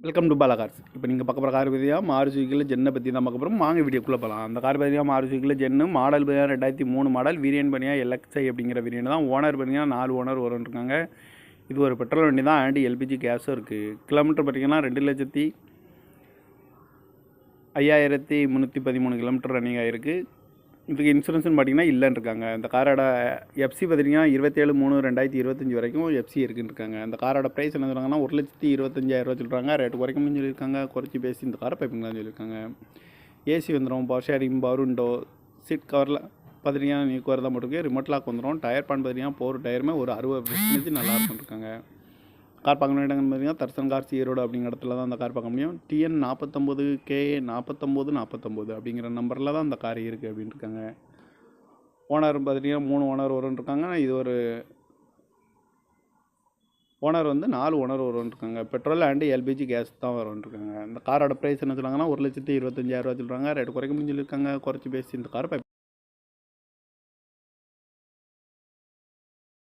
Welcome to Bala cars. இப்போ நீங்கள் பார்க்க போகிற கார் பார்த்தீங்கன்னா மாருதியில் ஜென்னை பற்றி தான் பார்க்க போகிறோம். வாங்க வீடியோக்குள்ளே போகலாம். அந்த கார் பார்த்தீங்கன்னா மாருதியில் ஜென்னு மாடல் பார்த்தீங்கன்னா 2003 மாடல். வேரியன்ட் பார்த்தீங்கன்னா எல்எக்ஸ்ஐ அப்படிங்கிற வேரியன்ட் தான். ஓனர் பார்த்தீங்கன்னா 4 ஓனர் வரும்ன்ருக்காங்க. இது ஒரு பெட்ரோல் வண்டி தான். அண்ட் எல்பிஜி கேஸும் இருக்குது. கிலோமீட்டர் பார்த்தீங்கன்னா 2,05,313 கிலோமீட்டர் ரன்னிங் ஆகிருக்கு. இதுக்கு இன்சூரன்ஸ்னு பார்த்தீங்கன்னா இல்லைன்னு இருக்காங்க. இந்த காரோட எஃப்சி பார்த்தீங்கன்னா 27/3/2025 வரைக்கும் எஃப்சி இருக்குன்னு இருக்காங்க. இந்த காரோட ப்ரைஸ் என்ன சொல்கிறாங்கன்னா 1,25,000 சொல்கிறாங்க. ரேட்டு குறைக்கணும்னு சொல்லியிருக்காங்க. குறைச்சி பேசி இந்த காரை பைப்பிங்கலாம் சொல்லியிருக்காங்க. ஏசி வந்துடும், power sharing, power window, seat கவரில் பார்த்தீங்கன்னா நியூ கவர் தான் போட்டிருக்கு. ரிமோட் லாக் வந்துடும். டயர் பான் பார்த்தீங்கன்னா 4 டயருமே ஒரு 60% நல்லா இருக்குன்னு இருக்காங்க. கார் பார்க்கணும் இடங்கள்னு பார்த்தீங்கன்னா தர்சன் கார்ஸ் ஈரோடு அப்படிங்கிற இடத்துல தான் அந்த கார் பார்க்க முடியும். TN 49KA 4949 அப்படிங்கிற நம்பரில் தான் அந்த கார் இருக்குது அப்படின்னு இருக்காங்க. ஓனர் பார்த்தீங்கன்னா 3 ஓனர் வரும்னு இருக்காங்க. இது ஒரு ஓனர் வந்து 4 ஓனர் வரும்னு இருக்காங்க. பெட்ரோல் அண்டு எல்பிஜி கேஸ் தான் வரும்னு இருக்காங்க. இந்த காரோட ப்ரைஸ் என்ன சொல்கிறாங்கன்னா 1,25,000 சொல்கிறாங்க. ரேட்டு குறைக்க முடியும் சொல்லியிருக்காங்க. குறைச்சி பேசி இந்த காரை